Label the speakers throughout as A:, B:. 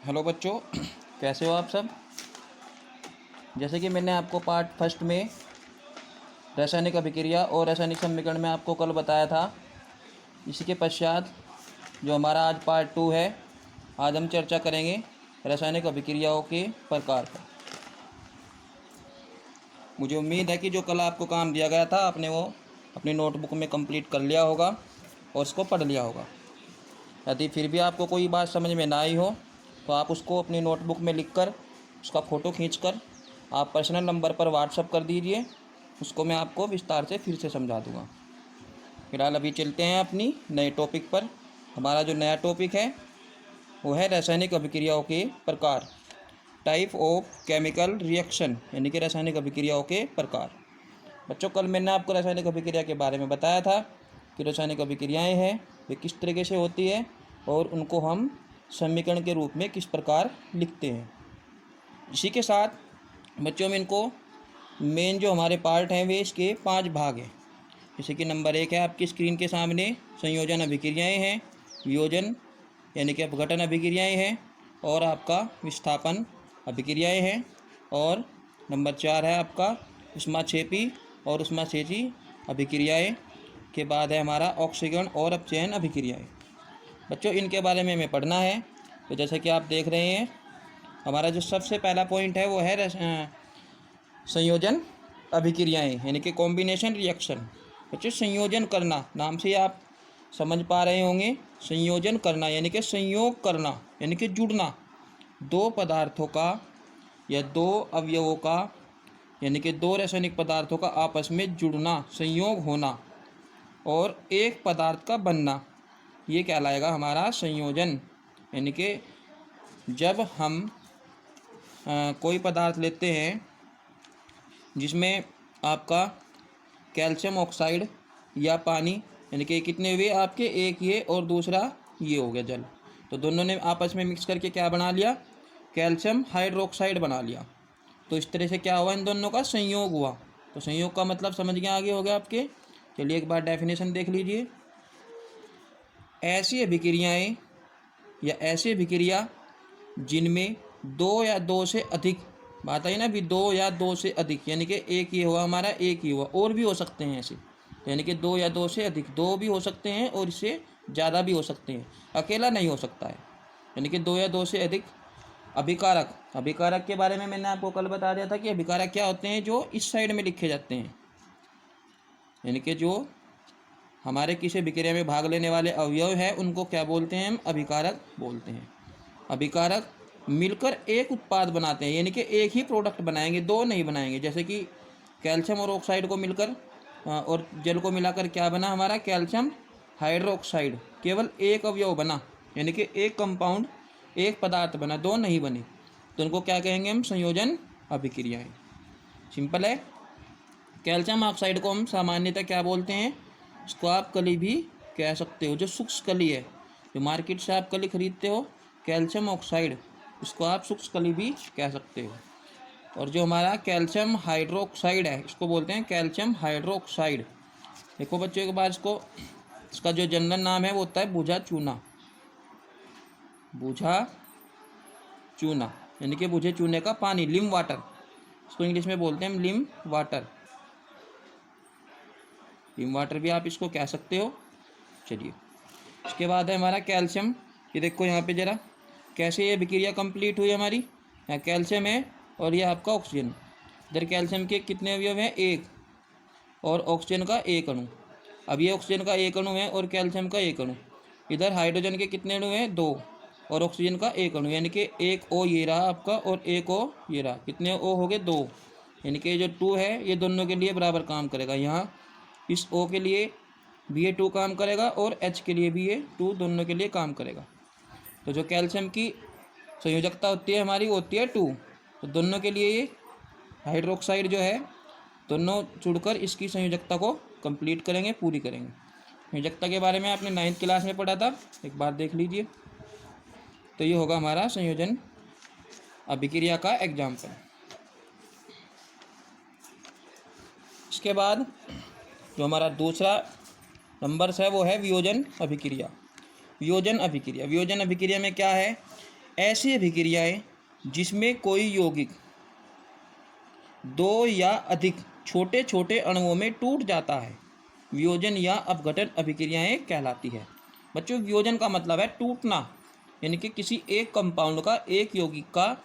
A: Hello बच्चों, कैसे हो आप सब। जैसे कि मैंने आपको पार्ट फर्स्ट में रासायनिक अभिक्रिया और रासायनिक समीकरण में आपको कल बताया था। इसी के पश्चात जो हमारा आज पार्ट टू है, आज हम चर्चा करेंगे रासायनिक अभिक्रियाओं के प्रकार पर। मुझे उम्मीद है कि जो कल आपको काम दिया गया था आपने वो अपनी नोटबुक में कंप्लीट कर लिया होगा और उसको पढ़ लिया होगा। यदि फिर भी आपको कोई बात समझ में ना आई हो तो आप उसको अपनी नोटबुक में लिखकर उसका फ़ोटो खींचकर आप पर्सनल नंबर पर व्हाट्सअप कर दीजिए। उसको मैं आपको विस्तार से फिर से समझा दूँगा। फिलहाल अभी चलते हैं अपनी नए टॉपिक पर। हमारा जो नया टॉपिक है वो है रासायनिक अभिक्रियाओं के प्रकार, टाइप ऑफ केमिकल रिएक्शन, यानी कि रासायनिक अभिक्रियाओं के प्रकार। बच्चों, कल मैंने आपको रासायनिक अभिक्रिया के बारे में बताया था कि रासायनिक अभिक्रियाएं हैं वे किस तरीके से होती है और उनको हम समीकरण के रूप में किस प्रकार लिखते हैं। इसी के साथ बच्चों में इनको मेन जो हमारे पार्ट हैं वे इसके 5 भाग हैं। जैसे कि नंबर 1 है आपकी स्क्रीन के सामने संयोजन अभिक्रियाएं हैं, वियोजन यानी कि अपघटन अभिक्रियाएं हैं और आपका विस्थापन अभिक्रियाएं हैं। और नंबर 4 है आपका ऊष्माक्षेपी और ऊष्माक्षेपी अभिक्रियाएं। के बाद है हमारा ऑक्सीकरण और अपचयन अभिक्रियाएं। बच्चों, इनके बारे में हमें पढ़ना है। तो जैसे कि आप देख रहे हैं, हमारा जो सबसे पहला पॉइंट है वो है संयोजन अभिक्रियाएं यानी कि कॉम्बिनेशन रिएक्शन। बच्चों, संयोजन करना, नाम से आप समझ पा रहे होंगे। संयोजन करना यानी कि संयोग करना यानी कि जुड़ना, दो पदार्थों का या दो अवयवों का यानी कि दो रासायनिक पदार्थों का आपस में जुड़ना, संयोग होना और एक पदार्थ का बनना, ये कहलाएगा हमारा संयोजन। यानी कि जब हम कोई पदार्थ लेते हैं जिसमें आपका कैल्शियम ऑक्साइड या पानी, यानी कि कितने हुए आपके, एक ये और दूसरा ये हो गया जल, तो दोनों ने आपस में मिक्स करके क्या बना लिया, कैल्शियम हाइड्रोक्साइड बना लिया। तो इस तरह से क्या हुआ, इन दोनों का संयोग हुआ। तो संयोग का मतलब समझ गए आगे हो गया आपके। चलिए एक बार डेफिनेशन देख लीजिए। ऐसी अभिक्रियाएं या ऐसी अभिक्रिया जिनमें दो या दो से अधिक, बात आई ना भी, दो या दो से अधिक, यानी कि एक ये हुआ हमारा, एक ही हुआ, और भी हो सकते हैं ऐसे, यानी कि दो या दो से अधिक, दो भी हो सकते हैं और इससे ज़्यादा भी हो सकते हैं, अकेला नहीं हो सकता है। यानी कि दो या दो से अधिक अभिकारक। अभिकारक के बारे में मैंने आपको कल बता दिया था कि अभिकारक क्या होते हैं, जो इस साइड में लिखे जाते हैं, यानी कि जो हमारे किसी अभिक्रिया में भाग लेने वाले अवयव है उनको क्या बोलते हैं, हम अभिकारक बोलते हैं। अभिकारक मिलकर एक उत्पाद बनाते हैं, यानी कि एक ही प्रोडक्ट बनाएंगे, दो नहीं बनाएंगे। जैसे कि कैल्शियम और ऑक्साइड को मिलकर और जल को मिलाकर क्या बना हमारा, कैल्शियम हाइड्रोक्साइड, केवल एक अवयव बना, यानी कि एक कंपाउंड, एक पदार्थ बना, दो नहीं बने, तो उनको क्या कहेंगे हम, संयोजन अभिक्रियाएं। सिंपल है। कैल्शियम ऑक्साइड को हम सामान्यतः क्या बोलते हैं, इसको आप कली भी कह सकते हो, जो सूक्ष्म कली है, जो मार्केट से आप कली खरीदते हो कैल्शियम ऑक्साइड, इसको आप सूक्ष्म कली भी कह सकते हो। और जो हमारा कैल्शियम हाइड्रोक्साइड है इसको बोलते हैं कैल्शियम हाइड्रोक्साइड। देखो बच्चों, एक बार इसका जो जनरल नाम है वो होता है बुझा चूना। बुझा चूना यानी कि बुझे चूने का पानी, लिम वाटर, इसको इंग्लिश में बोलते हैं लिम वाटर। लिम वाटर भी आप इसको कह सकते हो। चलिए, इसके बाद है हमारा कैल्शियम। ये देखो यहाँ पे जरा कैसे ये अभिक्रिया कंप्लीट हुई हमारी। यहाँ कैल्शियम है और ये आपका ऑक्सीजन। इधर कैल्शियम के कितने अवयव हैं, एक, और ऑक्सीजन का एक अणु। अब ये ऑक्सीजन का एक अणु है और कैल्शियम का एक अणु। इधर हाइड्रोजन के कितने अणु हैं, दो, और ऑक्सीजन का एक अणु, यानी कि एक ओ ये रहा आपका और एक ओ ये रहा। कितने ओ हो गए, दो, यानी कि जो टू है ये दोनों के लिए बराबर काम करेगा। यहाँ इस ओ के लिए भी ये टू काम करेगा और एच के लिए भी ये टू, दोनों के लिए काम करेगा। तो जो कैल्शियम की संयोजकता होती है हमारी वो होती है टू, तो दोनों के लिए ये हाइड्रोक्साइड जो है दोनों जुड़कर इसकी संयोजकता को कंप्लीट करेंगे, पूरी करेंगे। संयोजकता के बारे में आपने 9th क्लास में पढ़ा था, एक बार देख लीजिए। तो ये होगा हमारा संयोजन अभिक्रिया का एग्जाम्पल। इसके बाद जो हमारा दूसरा नंबर है वो है वियोजन अभिक्रिया। वियोजन अभिक्रिया में क्या है, ऐसी अभिक्रियाएं जिसमें कोई यौगिक दो या अधिक छोटे छोटे अणुओं में टूट जाता है वियोजन या अपघटन अभिक्रियाएं कहलाती है। बच्चों, वियोजन का मतलब है टूटना, यानी कि किसी एक कंपाउंड का, एक यौगिक का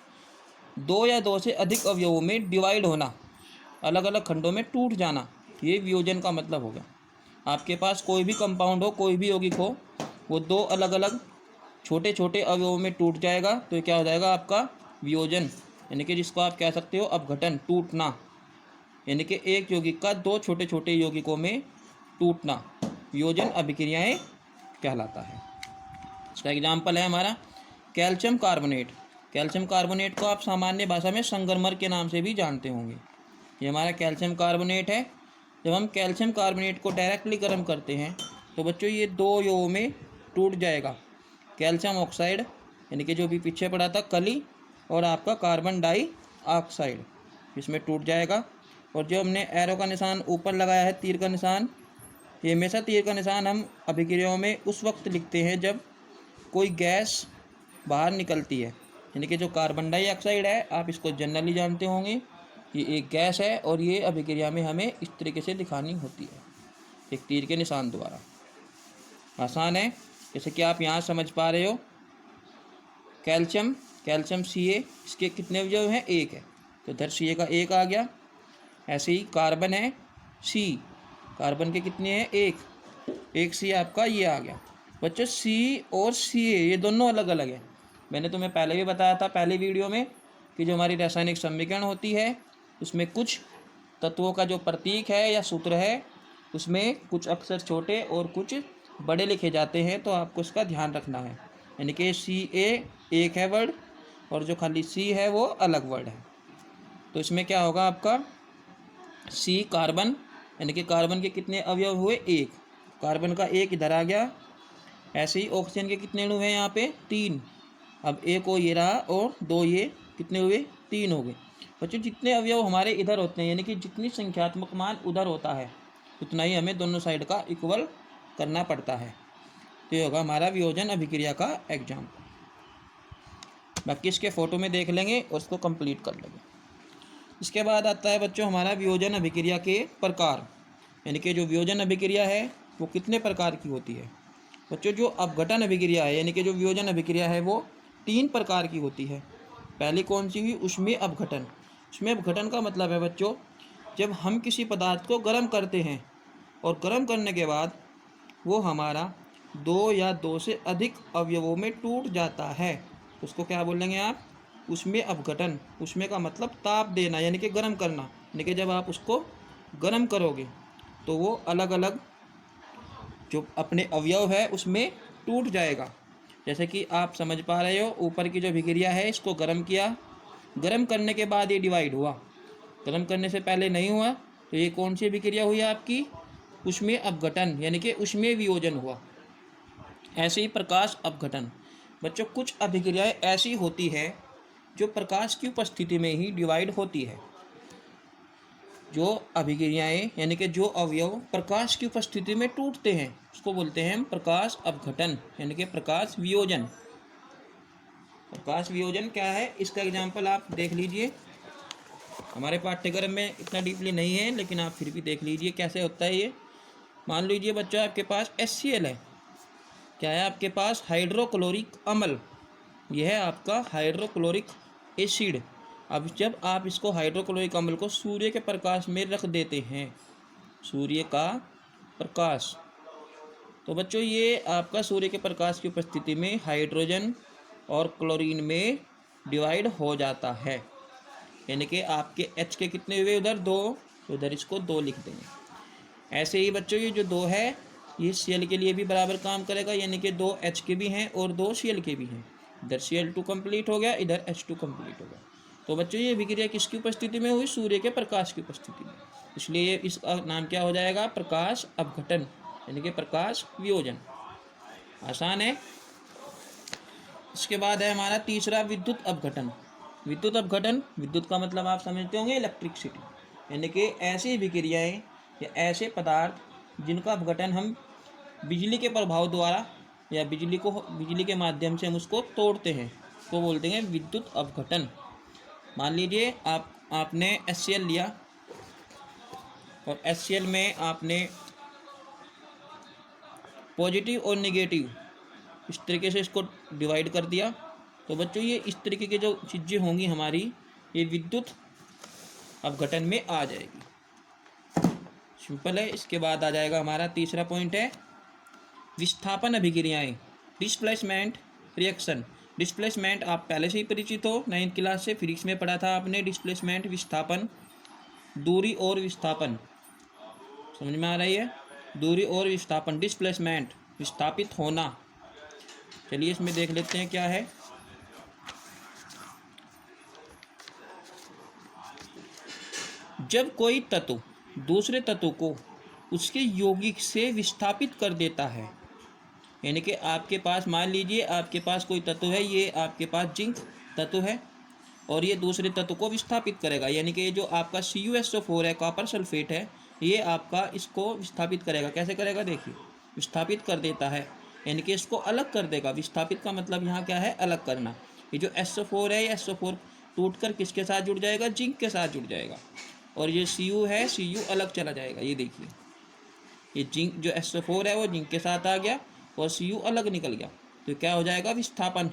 A: दो या दो से अधिक अवयवों में डिवाइड होना, अलग अलग खंडों में टूट जाना, ये वियोजन का मतलब हो गया। आपके पास कोई भी कंपाउंड हो, कोई भी यौगिक हो, वो दो अलग अलग छोटे छोटे अवयवों में टूट जाएगा तो क्या हो जाएगा आपका वियोजन, यानी कि जिसको आप कह सकते हो अपघटन, टूटना, यानी कि एक यौगिक का दो छोटे छोटे यौगिकों में टूटना वियोजन अभिक्रियाएं कहलाता है। इसका एग्जाम्पल है हमारा कैल्शियम कार्बोनेट। कैल्शियम कार्बोनेट को आप सामान्य भाषा में संगमरमर के नाम से भी जानते होंगे। ये हमारा कैल्शियम कार्बोनेट है। जब हम कैल्शियम कार्बोनेट को डायरेक्टली गर्म करते हैं तो बच्चों ये दो यौगों में टूट जाएगा। कैल्शियम ऑक्साइड, यानी कि जो भी पीछे पड़ा था कली, और आपका कार्बन डाइऑक्साइड, इसमें टूट जाएगा। और जो हमने एरो का निशान ऊपर लगाया है, तीर का निशान, ये हमेशा तीर का निशान हम अभिक्रियाओं में उस वक्त लिखते हैं जब कोई गैस बाहर निकलती है, यानी कि जो कार्बन डाइऑक्साइड है, आप इसको जनरली जानते होंगे, ये एक गैस है और ये अभिक्रिया में हमें इस तरीके से दिखानी होती है, एक तीर के निशान द्वारा। आसान है, जैसे कि आप यहाँ समझ पा रहे हो। कैल्शियम Ca, इसके कितने अवयव हैं? एक है, तो इधर Ca का एक आ गया। ऐसे ही कार्बन है C, कार्बन के कितने हैं? एक C आपका ये आ गया। बच्चों, C और Ca ये दोनों अलग अलग है। मैंने तुम्हें पहले भी बताया था पहले वीडियो में कि जो हमारी रासायनिक समीकरण होती है उसमें कुछ तत्वों का जो प्रतीक है या सूत्र है उसमें कुछ अक्षर छोटे और कुछ बड़े लिखे जाते हैं, तो आपको इसका ध्यान रखना है। यानी कि Ca एक है वर्ड और जो खाली C है वो अलग वर्ड है। तो इसमें क्या होगा आपका C कार्बन, यानी कि कार्बन के कितने अवयव हुए? एक, कार्बन का एक इधर आ गया। ऐसे ही ऑक्सीजन के कितने अणु हैं यहाँ पे? तीन। अब एक को ये रहा और दो ये कितने हुए? तीन हो गए। बच्चों, जितने अवयव हमारे इधर होते हैं, यानी कि जितनी संख्यात्मक मान उधर होता है उतना ही हमें दोनों साइड का इक्वल करना पड़ता है। तो ये होगा हमारा वियोजन अभिक्रिया का एग्जाम। बाकी इसके फ़ोटो में देख लेंगे और उसको कंप्लीट कर लेंगे। इसके बाद आता है बच्चों हमारा वियोजन अभिक्रिया के प्रकार, यानी कि जो वियोजन अभिक्रिया है वो कितने प्रकार की होती है। बच्चों, जो अपघटन अभिक्रिया है, यानी कि जो वियोजन अभिक्रिया है वो तीन प्रकार की होती है। पहली कौन सी हुई? ऊष्मीय अपघटन। ऊष्मीय अपघटन का मतलब है बच्चों, जब हम किसी पदार्थ को गर्म करते हैं और गर्म करने के बाद वो हमारा दो या दो से अधिक अवयवों में टूट जाता है, उसको क्या बोलेंगे आप? ऊष्मीय अपघटन। ऊष्मीय का मतलब ताप देना, यानी कि गर्म करना, यानी कि जब आप उसको गर्म करोगे तो वो अलग अलग जो अपने अवयव है उसमें टूट जाएगा। जैसे कि आप समझ पा रहे हो, ऊपर की जो अभिक्रिया है इसको गर्म किया, गर्म करने के बाद ये डिवाइड हुआ, गर्म करने से पहले नहीं हुआ, तो ये कौन सी अभिक्रिया हुई आपकी? ऊष्मीय अपघटन, यानी कि ऊष्मीय वियोजन हुआ। ऐसे ही प्रकाश अपघटन। बच्चों, कुछ अभिक्रियाएं ऐसी होती है जो प्रकाश की उपस्थिति में ही डिवाइड होती है। जो अभिक्रियाएं, यानी कि जो अवयव प्रकाश की उपस्थिति में टूटते हैं उसको बोलते हैं हम प्रकाश अपघटन, यानी कि प्रकाश वियोजन। प्रकाश वियोजन क्या है, इसका एग्जाम्पल आप देख लीजिए। हमारे पाठ्यक्रम में इतना डीपली नहीं है, लेकिन आप फिर भी देख लीजिए कैसे होता है ये। मान लीजिए बच्चों, आपके पास HCl है। क्या है आपके पास? हाइड्रोक्लोरिक अम्ल। यह है आपका हाइड्रोक्लोरिक एसिड। अब जब आप इसको हाइड्रोक्लोरिक अम्ल को सूर्य के प्रकाश में रख देते हैं, सूर्य का प्रकाश, तो बच्चों ये आपका सूर्य के प्रकाश की उपस्थिति में हाइड्रोजन और क्लोरीन में डिवाइड हो जाता है। यानी कि आपके H के कितने हुए? उधर दो, तो उधर इसको दो लिख देंगे। ऐसे ही बच्चों ये जो दो है ये Cl के लिए भी बराबर काम करेगा, यानी कि दो H के भी हैं और दो Cl के भी हैं। इधर Cl2 कंप्लीट हो गया, इधर H2 कंप्लीट हो गया। तो बच्चों ये अभिक्रिया किसकी उपस्थिति में हुई? सूर्य के प्रकाश की उपस्थिति में। इसलिए इसका नाम क्या हो जाएगा? प्रकाश अपघटन, यानी कि प्रकाश वियोजन। आसान है। इसके बाद है हमारा तीसरा विद्युत अपघटन। विद्युत अपघटन, विद्युत का मतलब आप समझते होंगे इलेक्ट्रिसिटी, यानी कि ऐसी अभिक्रियाएं या ऐसे पदार्थ जिनका अपघटन हम बिजली के प्रभाव द्वारा या बिजली के माध्यम से हम उसको तोड़ते हैं, को बोलते हैं विद्युत अपघटन। मान लीजिए आपने HCl लिया और HCl में आपने पॉजिटिव और निगेटिव इस तरीके से इसको डिवाइड कर दिया, तो बच्चों ये इस तरीके की जो चीज़ें होंगी हमारी, ये विद्युत अपघटन में आ जाएगी। सिंपल है। इसके बाद आ जाएगा हमारा तीसरा पॉइंट है विस्थापन अभिक्रियाएं, डिस्प्लेसमेंट रिएक्शन। डिस्प्लेसमेंट आप पहले से ही परिचित हो 9th क्लास से, फिजिक्स में पढ़ा था आपने डिस्प्लेसमेंट, विस्थापन, दूरी और विस्थापन, समझ में आ रही है? दूरी और विस्थापन, डिस्प्लेसमेंट विस्थापित होना। चलिए इसमें देख लेते हैं क्या है। जब कोई तत्व दूसरे तत्व को उसके यौगिक से विस्थापित कर देता है, यानी कि आपके पास मान लीजिए आपके पास कोई तत्व है, ये आपके पास जिंक तत्व है और ये दूसरे तत्व को विस्थापित करेगा, यानी कि ये जो आपका CuSO4 है, कॉपर सल्फेट है, ये आपका इसको विस्थापित करेगा। कैसे करेगा? देखिए, विस्थापित कर देता है, यानी कि इसको अलग कर देगा। विस्थापित का मतलब यहाँ क्या है? अलग करना। ये जो SO4 है, ये SO4 टूट कर किसके साथ जुड़ जाएगा? जिंक के साथ जुड़ जाएगा। और ये Cu है, Cu अलग चला जाएगा। ये देखिए, ये जिंक जो SO4 है वो जिंक के साथ आ गया और Cu अलग निकल गया, तो क्या हो जाएगा? विस्थापन,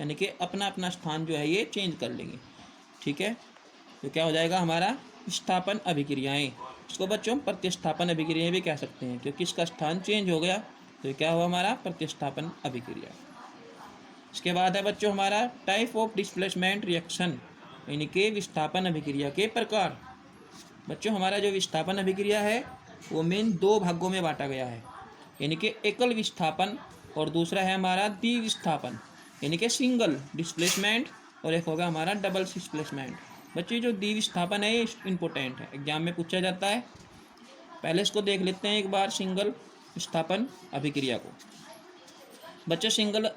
A: यानी कि अपना अपना स्थान जो है ये चेंज कर लेंगे। ठीक है, तो क्या हो जाएगा हमारा? विस्थापन अभिक्रियाएं। इसको बच्चों हम प्रतिस्थापन अभिक्रियाएं भी कह सकते हैं, क्योंकि इसका स्थान चेंज हो गया, तो क्या हुआ हमारा? प्रतिस्थापन अभिक्रिया। इसके बाद है बच्चों हमारा टाइप ऑफ डिस्प्लेसमेंट रिएक्शन, यानी कि विस्थापन अभिक्रिया के प्रकार। बच्चों हमारा जो विस्थापन अभिक्रिया है वो मेन 2 भागों में बांटा गया है, यानी कि एकल विस्थापन और दूसरा है हमारा द्विविस्थापन, यानी कि सिंगल डिस्प्लेसमेंट, और एक होगा हमारा डबल डिस्प्लेसमेंट। बच्चों जो द्विविस्थापन है ये इम्पोर्टेंट है, एग्जाम में पूछा जाता है। पहले इसको देख लेते हैं एक बार, सिंगल विस्थापन अभिक्रिया को। बच्चों सिंगल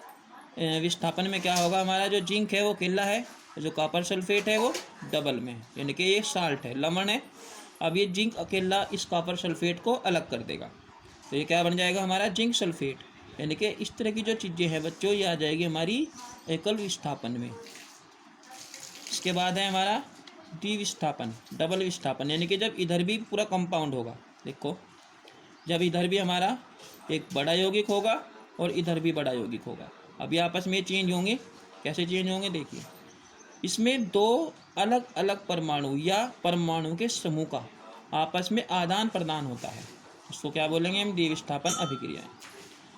A: विस्थापन में क्या होगा? हमारा जो जिंक है वो अकेला है, जो कॉपर सल्फेट है वो डबल में है, यानी कि ये साल्ट है, लवण है। अब ये जिंक अकेला इस कॉपर सल्फेट को अलग कर देगा, तो ये क्या बन जाएगा हमारा? Zinc sulphate. यानी कि इस तरह की जो चीज़ें हैं बच्चों, ये आ जाएगी हमारी एकल विस्थापन में। इसके बाद है हमारा द्विविस्थापन, डबल विस्थापन, यानी कि जब इधर भी पूरा कंपाउंड होगा। देखो, जब इधर भी हमारा एक बड़ा यौगिक होगा और इधर भी बड़ा यौगिक होगा, अभी आपस में चेंज होंगे। कैसे चेंज होंगे? देखिए, इसमें 2 अलग अलग परमाणु या परमाणु के समूह का आपस में आदान प्रदान होता है, उसको क्या बोलेंगे हम? द्विविस्थापन अभिक्रिया।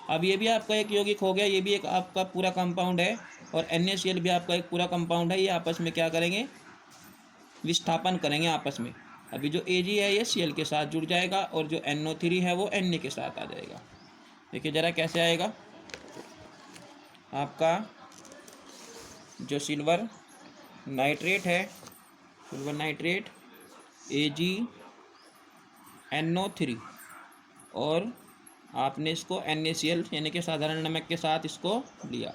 A: अब ये भी आपका एक यौगिक हो गया, ये भी एक आपका पूरा कंपाउंड है, और NaCl भी आपका एक पूरा कंपाउंड है। ये आपस में क्या करेंगे? विस्थापन करेंगे आपस में। अभी जो Ag है ये Cl के साथ जुड़ जाएगा और जो NO3 है वो Na के साथ आ जाएगा। देखिए ज़रा कैसे आएगा। आपका जो सिल्वर नाइट्रेट है, सिल्वर नाइट्रेट AgNO3, और आपने इसको NaCl यानी कि साधारण नमक के साथ इसको लिया,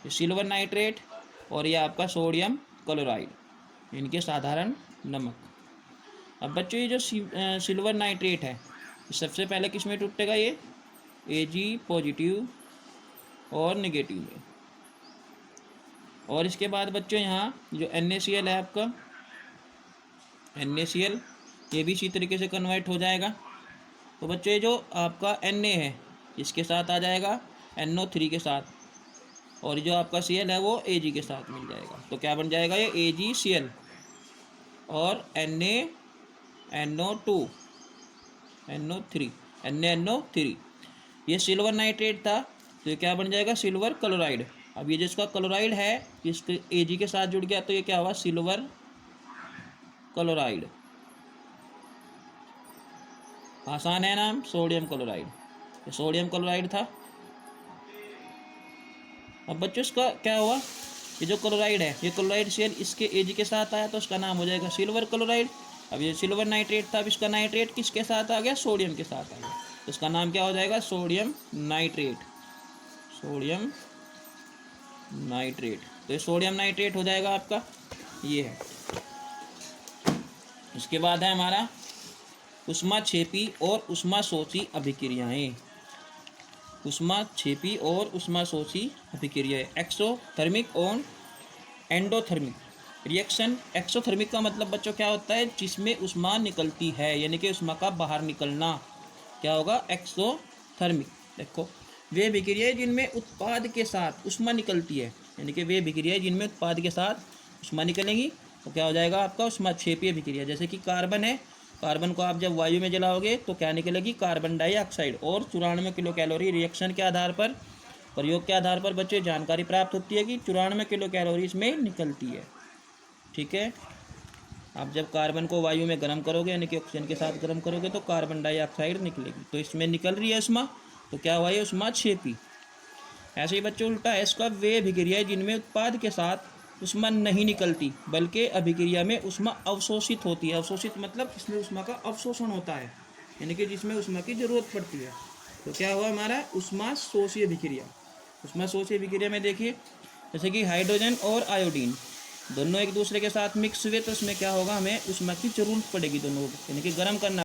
A: ये सिल्वर नाइट्रेट, और ये आपका सोडियम क्लोराइड यानी कि साधारण नमक। अब बच्चों ये जो सिल्वर नाइट्रेट है, सबसे पहले किस में टूटेगा? ये Ag पॉजिटिव और नेगेटिव में। और इसके बाद बच्चों यहाँ जो NaCl है आपका, NaCl ये भी इसी तरीके से कन्वर्ट हो जाएगा। तो बच्चों ये जो आपका Na है इसके साथ आ जाएगा NO3 के साथ, और जो आपका Cl है वो Ag के साथ मिल जाएगा, तो क्या बन जाएगा? ये AgCl और NaNO2 NO3 NaNO3। ये सिल्वर नाइट्रेट था, तो ये क्या बन जाएगा? Silver chloride. अब ये जिसका क्लोराइड है इसके Ag के साथ जुड़ गया, तो ये क्या हुआ? Silver chloride. आसान है नाम, सोडियम क्लोराइड। ये सोडियम क्लोराइड था। अब बच्चों इसका क्या हुआ? ये जो क्लोराइड है, ये क्लोराइड Cl इसके Ag के साथ आया, तो इसका नाम हो जाएगा सिल्वर क्लोराइड। अब ये सिल्वर नाइट्रेट था, अब इसका नाइट्रेट किसके साथ आ गया? सोडियम के साथ आ गया, तो इसका नाम क्या हो जाएगा? Sodium nitrate. सोडियम नाइट्रेट, तो ये सोडियम नाइट्रेट हो जाएगा आपका, ये है। इसके बाद है हमारा ऊष्माक्षेपी और ऊष्माशोषी अभिक्रियाएं। ऊष्माक्षेपी और ऊष्माशोषी अभिक्रियाएं, एक्सोथर्मिक और एंडोथर्मिक रिएक्शन। एक्सोथर्मिक का मतलब बच्चों क्या होता है, जिसमें ऊष्मा निकलती है, यानी कि ऊष्मा का बाहर निकलना, क्या होगा, एक्सोथर्मिक। देखो, वे विक्रियाएं जिनमें उत्पाद के साथ ऊष्मा निकलती है, यानी कि वे विक्रियाएं जिनमें उत्पाद के साथ ऊष्मा निकलेंगी, तो क्या हो जाएगा आपका ऊष्माक्षेपीय विक्रिया। जैसे कि कार्बन है, कार्बन को आप जब वायु में जलाओगे तो क्या निकलेगी, कार्बन डाइऑक्साइड। और 94 किलो कैलोरी रिएक्शन के आधार पर, प्रयोग के आधार पर बच्चों जानकारी प्राप्त होती है कि 94 किलो कैलोरी इसमें निकलती है। ठीक है, आप जब कार्बन को वायु में गर्म करोगे, यानी कि ऑक्सीजन के साथ गर्म करोगे, तो कार्बन डाइऑक्साइड निकलेगी, तो इसमें निकल रही है ऊष्मा, तो क्या हुआ, ये ऊष्माक्षेपी। ऐसे ही बच्चों उल्टा है इसका, वे अभिक्रियाएं जिनमें उत्पाद के साथ ऊष्मा नहीं निकलती बल्कि अभिक्रिया में ऊष्मा अवशोषित होती है। अवशोषित मतलब जिसमें ऊष्मा का अवशोषण होता है, यानी कि जिसमें ऊष्मा की जरूरत पड़ती है, तो क्या हुआ हमारा, ऊष्मा शोषीय विक्रिया। ऊष्मा शोषीय विक्रिया में देखिए, जैसे कि हाइड्रोजन और आयोडीन दोनों एक दूसरे के साथ मिक्स हुए, तो उसमें क्या होगा, हमें ऊष्मा की जरूरत पड़ेगी दोनों को, यानी कि गर्म करना